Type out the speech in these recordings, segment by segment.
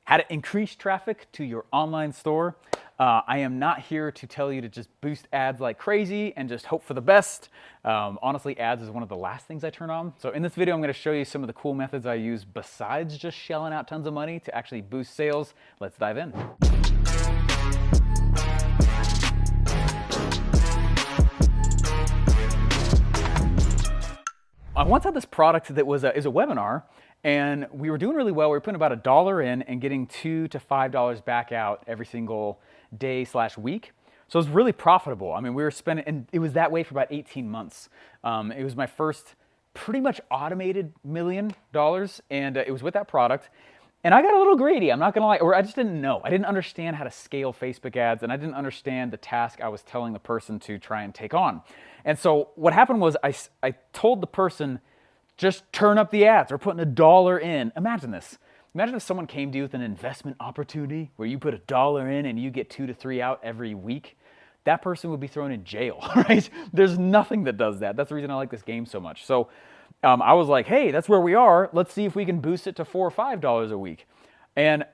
How to increase traffic to your online store. I am not here to tell you to just boost ads like crazy and just hope for the best. Honestly, ads is one of the last things I turn on. So in this video, I'm gonna show you some of the cool methods I use besides just shelling out tons of money to actually boost sales. Let's dive in. I once had this product that was is a webinar, and we were doing really well. We were putting about $1 in and getting $2 to $5 back out every single day/week. So it was really profitable. I mean, we were spending, and it was that way for about 18 months. It was my first pretty much automated $1 million, and it was with that product. And I got a little greedy, I'm not gonna lie, or I just didn't know. I didn't understand how to scale Facebook ads, and I didn't understand the task I was telling the person to try and take on. And so what happened was I told the person, just turn up the ads. We're putting $1 in. Imagine this. Imagine if someone came to you with an investment opportunity where you put $1 in and you get 2 to 3 out every week. That person would be thrown in jail, right? There's nothing that does that. That's the reason I like this game so much. So I was like, hey, that's where we are. Let's see if we can boost it to $4 or $5 a week. And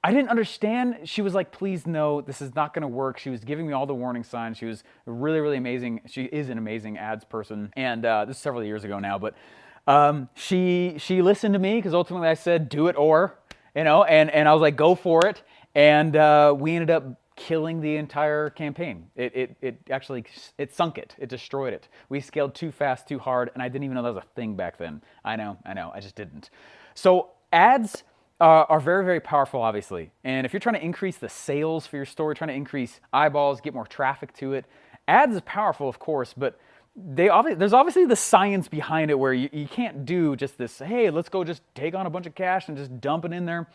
I didn't understand. She was like, please no, this is not gonna work. She was giving me all the warning signs. She was really, really amazing. She is an amazing ads person. And this is several years ago now, but she listened to me because ultimately I said, do it or, and I was like, go for it. And we ended up killing the entire campaign. It actually sunk it. It destroyed it. We scaled too fast, too hard, and I didn't even know that was a thing back then. I know, I just didn't. So ads are very, very powerful, obviously. And if you're trying to increase the sales for your store, trying to increase eyeballs, get more traffic to it, ads is powerful, of course, but there's obviously the science behind it where you can't do just this, hey, let's go just take on a bunch of cash and just dump it in there.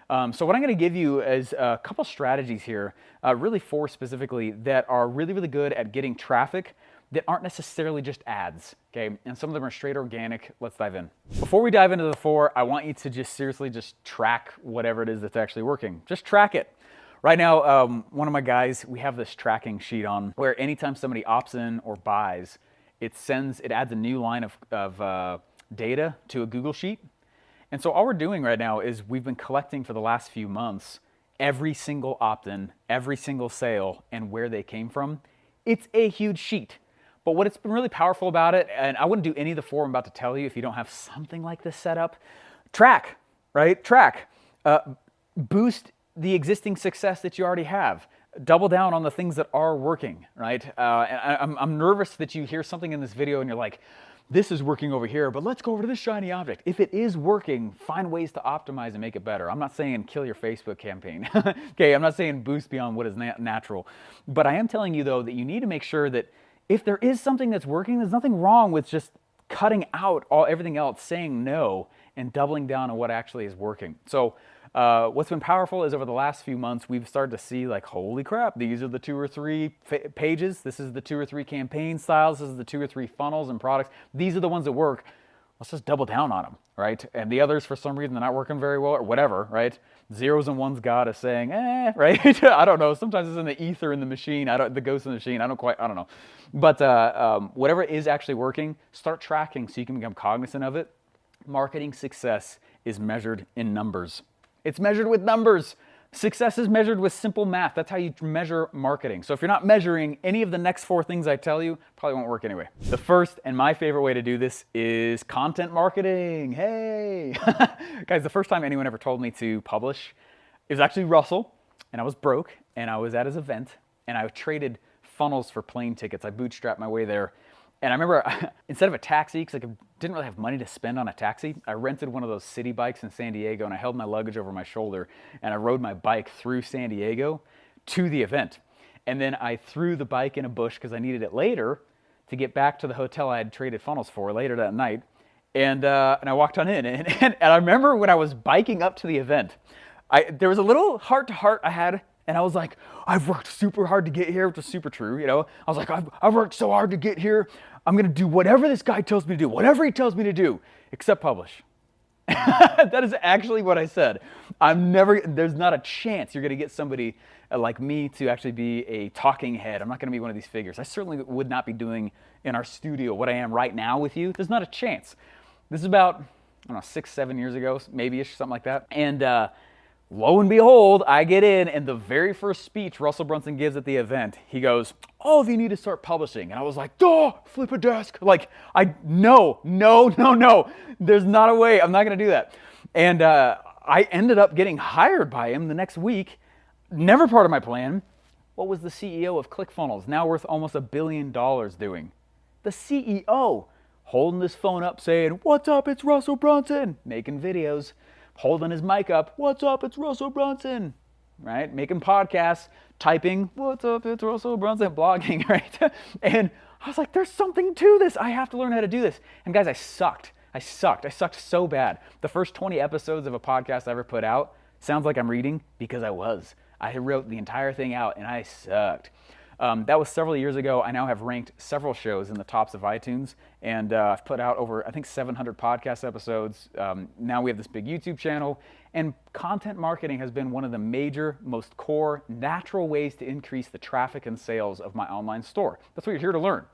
So what I'm going to give you is a couple strategies here, really 4 specifically, that are really, really good at getting traffic that aren't necessarily just ads, okay? And some of them are straight organic. Let's dive in. Before we dive into the 4, I want you to just seriously just track whatever it is that's actually working. Just track it. Right now, one of my guys, we have this tracking sheet on where anytime somebody opts in or buys, it adds a new line of data to a Google Sheet. And so all we're doing right now is we've been collecting for the last few months every single opt-in, every single sale, and where they came from. It's a huge sheet. But what's been really powerful about it, and I wouldn't do any of the 4 I'm about to tell you if you don't have something like this set up, track, right? Track. Boost the existing success that you already have. Double down on the things that are working, right? And I'm nervous that you hear something in this video and you're like, this is working over here, but let's go over to this shiny object. If it is working, find ways to optimize and make it better. I'm not saying kill your Facebook campaign, okay? I'm not saying boost beyond what is natural. But I am telling you, though, that you need to make sure that if there is something that's working, there's nothing wrong with just cutting out everything else, saying no, and doubling down on what actually is working. So what's been powerful is over the last few months, we've started to see like, holy crap, these are the 2 or 3 pages. This is the 2 or 3 campaign styles. This is the 2 or 3 funnels and products. These are the ones that work. Let's just double down on them, right? And the others, for some reason, they're not working very well or whatever, right? Zeros and ones God is saying, right? I don't know. Sometimes it's in the ether in the machine. The ghost in the machine. I don't know. But whatever is actually working, start tracking so you can become cognizant of it. Marketing success is measured in numbers. It's measured with numbers. Success is measured with simple math. That's how you measure marketing. So if you're not measuring any of the next 4 things I tell you, probably won't work anyway. The first and my favorite way to do this is content marketing. Hey! Guys, the first time anyone ever told me to publish, it was actually Russell, and I was broke, and I was at his event, and I traded funnels for plane tickets. I bootstrapped my way there. And I remember, instead of a taxi, because I didn't really have money to spend on a taxi, I rented one of those city bikes in San Diego, and I held my luggage over my shoulder, and I rode my bike through San Diego to the event. And then I threw the bike in a bush because I needed it later to get back to the hotel I had traded funnels for later that night. And I walked on in, and I remember when I was biking up to the event, there was a little heart-to-heart I had. And I was like, I've worked super hard to get here, which is super true, I was like, I've worked so hard to get here. I'm gonna do whatever this guy tells me to do, whatever he tells me to do, except publish. That is actually what I said. There's not a chance you're gonna get somebody like me to actually be a talking head. I'm not gonna be one of these figures. I certainly would not be doing in our studio what I am right now with you. There's not a chance. This is about, I don't know, 6, 7 years ago, maybe-ish, something like that. And Lo and behold, I get in, and the very first speech Russell Brunson gives at the event, he goes, "All of you need to start publishing." And I was like, "Duh, flip a desk." Like, no. There's not a way. I'm not going to do that. And I ended up getting hired by him the next week. Never part of my plan. What was the CEO of ClickFunnels, now worth almost $1 billion, doing? The CEO holding his phone up saying, "What's up, it's Russell Brunson," making videos. Holding his mic up, "What's up, it's Russell Brunson," right? Making podcasts, typing, "What's up, it's Russell Brunson," blogging, right? And I was like, there's something to this. I have to learn how to do this. And guys, I sucked so bad. The first 20 episodes of a podcast I ever put out, sounds like I'm reading, because I wrote the entire thing out and I sucked. That was several years ago. I now have ranked several shows in the tops of iTunes, and I've put out over, I think, 700 podcast episodes. Now we have this big YouTube channel, and content marketing has been one of the major, most core, natural ways to increase the traffic and sales of my online store. That's what you're here to learn.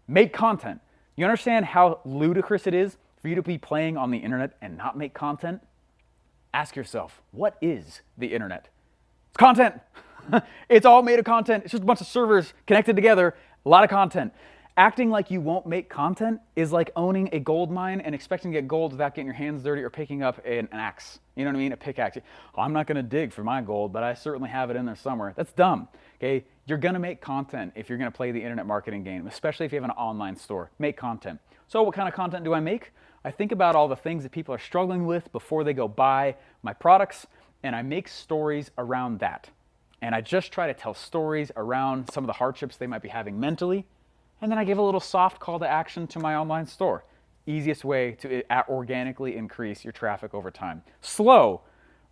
Make content. You understand how ludicrous it is for you to be playing on the internet and not make content? Ask yourself, what is the internet? It's content. It's all made of content. It's just a bunch of servers connected together, a lot of content. Acting like you won't make content is like owning a gold mine and expecting to get gold without getting your hands dirty or picking up an axe. You know what I mean? A pickaxe. "Oh, I'm not going to dig for my gold, but I certainly have it in there somewhere." That's dumb. Okay? You're going to make content if you're going to play the internet marketing game, especially if you have an online store. Make content. So what kind of content do I make? I think about all the things that people are struggling with before they go buy my products, and I make stories around that. And I just try to tell stories around some of the hardships they might be having mentally. And then I give a little soft call to action to my online store. Easiest way to organically increase your traffic over time. Slow,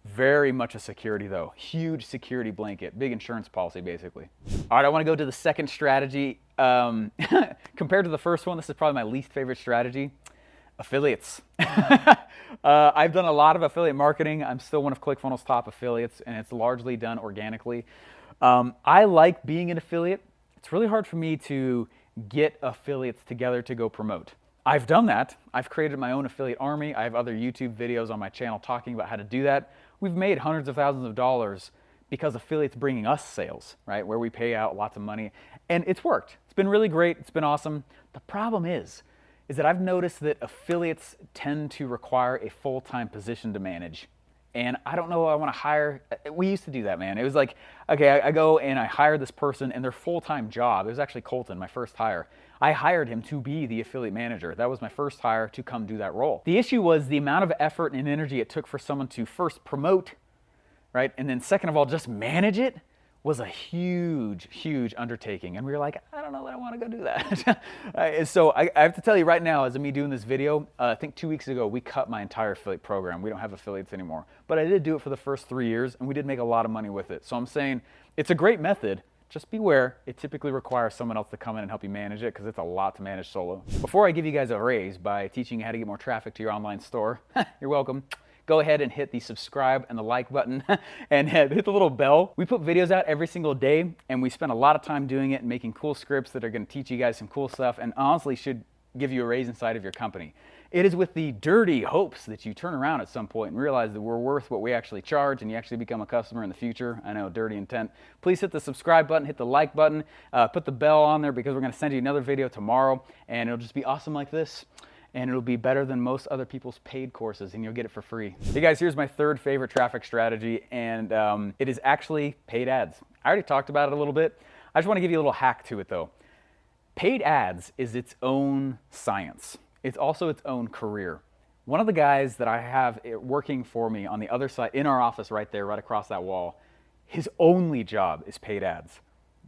very much a security though. Huge security blanket, big insurance policy basically. All right, I want to go to the second strategy. Compared to the first one, this is probably my least favorite strategy. Affiliates. I've done a lot of affiliate marketing. I'm still one of ClickFunnels' top affiliates, and it's largely done organically. I like being an affiliate. It's really hard for me to get affiliates together to go promote. I've done that. I've created my own affiliate army. I have other YouTube videos on my channel talking about how to do that. We've made hundreds of thousands of dollars because affiliates bringing us sales, right? Where we pay out lots of money. And it's worked. It's been really great. It's been awesome. The problem is that I've noticed that affiliates tend to require a full-time position to manage. And I don't know, I want to hire, we used to do that, man. It was like, okay, I go and I hire this person and their full-time job, it was actually Colton, my first hire. I hired him to be the affiliate manager. That was my first hire to come do that role. The issue was the amount of effort and energy it took for someone to first promote, right? And then second of all, just manage it was a huge undertaking. And we were like, I don't know that I want to go do that. So I have to tell you right now, as of me doing this video, I think 2 weeks ago, we cut my entire affiliate program. We don't have affiliates anymore. But I did do it for the first 3 years, and we did make a lot of money with it. So I'm saying it's a great method. Just beware, it typically requires someone else to come in and help you manage it because it's a lot to manage solo. Before I give you guys a raise by teaching you how to get more traffic to your online store, you're welcome. Go ahead and hit the subscribe and the like button and hit the little bell. We put videos out every single day, and we spend a lot of time doing it and making cool scripts that are going to teach you guys some cool stuff and honestly should give you a raise inside of your company. It is with the dirty hopes that you turn around at some point and realize that we're worth what we actually charge and you actually become a customer in the future. I know, dirty intent. Please hit the subscribe button, hit the like button, put the bell on there because we're going to send you another video tomorrow, and it'll just be awesome like this. And it'll be better than most other people's paid courses, and you'll get it for free. Hey guys, here's my third favorite traffic strategy, and it is actually paid ads. I already talked about it a little bit. I just want to give you a little hack to it though. Paid ads is its own science. It's also its own career. One of the guys that I have working for me on the other side, in our office right there, right across that wall, his only job is paid ads.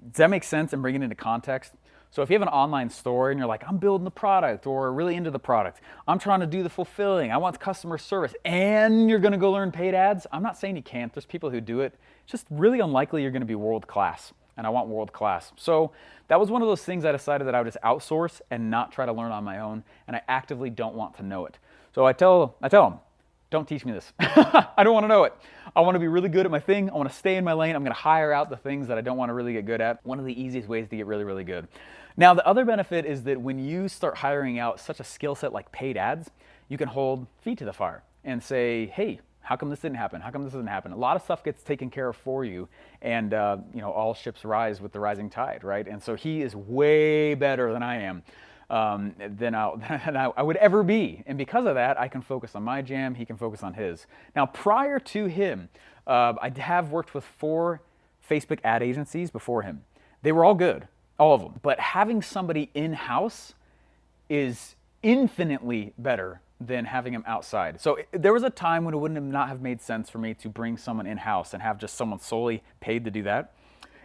Does that make sense and bring it into context? So if you have an online store and you're like, I'm building the product or really into the product, I'm trying to do the fulfilling, I want customer service, and you're gonna go learn paid ads, I'm not saying you can't, there's people who do it. It's just really unlikely you're gonna be world class, and I want world class. So that was one of those things I decided that I would just outsource and not try to learn on my own, and I actively don't want to know it. So I tell them, don't teach me this. I don't want to know it. I want to be really good at my thing. I want to stay in my lane. I'm going to hire out the things that I don't want to really get good at. One of the easiest ways to get really good. Now, the other benefit is that when you start hiring out such a skill set like paid ads, you can hold feet to the fire and say, hey, How come this didn't happen? How come this didn't happen? A lot of stuff gets taken care of for you, and all ships rise with the rising tide, right? And so he is way better than I am, than I would ever be. And because of that, I can focus on my jam. He can focus on his. Now, prior to him, I have worked with 4 Facebook ad agencies before him. They were all good, all of them. But having somebody in-house is infinitely better than having him outside. So there was a time when it wouldn't not have made sense for me to bring someone in-house and have just someone solely paid to do that.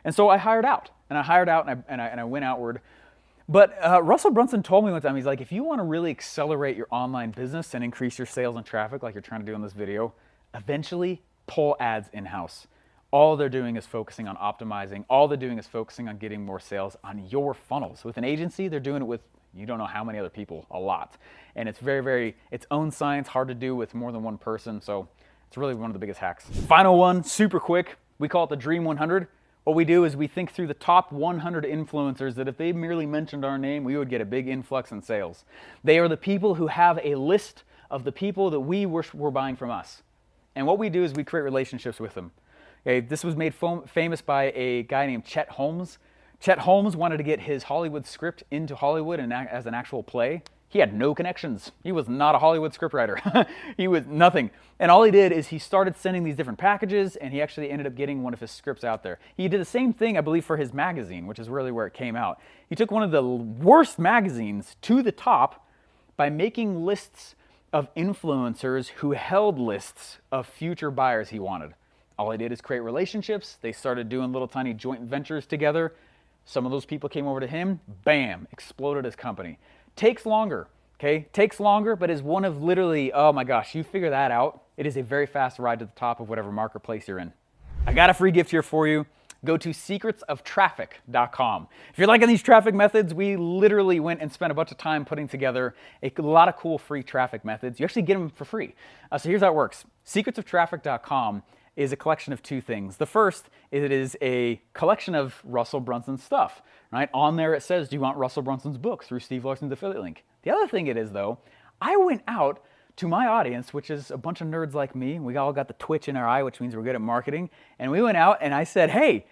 And so I hired out, and I went outward. But Russell Brunson told me one time, he's like, if you want to really accelerate your online business and increase your sales and traffic like you're trying to do in this video, eventually pull ads in-house. All they're doing is focusing on optimizing. All they're doing is focusing on getting more sales on your funnels. With an agency, they're doing it with you don't know how many other people, a lot. And it's very, very, its own science, hard to do with more than one person. So it's really one of the biggest hacks. Final one, super quick. We call it the Dream 100. What we do is we think through the top 100 influencers that if they merely mentioned our name, we would get a big influx in sales. They are the people who have a list of the people that we were buying from us. And what we do is we create relationships with them. Okay, this was made famous by a guy named Chet Holmes. Chet Holmes wanted to get his Hollywood script into Hollywood and as an actual play. He had no connections. He was not a Hollywood scriptwriter. He was nothing. And all he did is he started sending these different packages, and he actually ended up getting one of his scripts out there. He did the same thing, I believe, for his magazine, which is really where it came out. He took one of the worst magazines to the top by making lists of influencers who held lists of future buyers he wanted. All he did is create relationships. They started doing little tiny joint ventures together. Some of those people came over to him, bam, exploded his company. Takes longer, okay? Takes longer, but is one of literally, oh my gosh, you figure that out, it is a very fast ride to the top of whatever marketplace you're in. I got a free gift here for you. Go to secretsoftraffic.com. If you're liking these traffic methods, we literally went and spent a bunch of time putting together a lot of cool free traffic methods. You actually get them for free. So here's how it works. Secretsoftraffic.com is a collection of 2 things. The first is it is a collection of Russell Brunson's stuff, right? On there it says, do you want Russell Brunson's book through Steve Larson's affiliate link? The other thing it is though, I went out to my audience, which is a bunch of nerds like me. We all got the twitch in our eye, which means we're good at marketing. And we went out and I said, hey,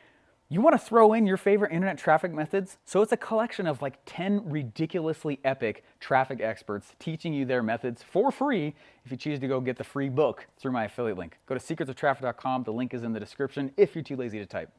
you want to throw in your favorite internet traffic methods? So it's a collection of like 10 ridiculously epic traffic experts teaching you their methods for free if you choose to go get the free book through my affiliate link. Go to secretsoftraffic.com. The link is in the description if you're too lazy to type.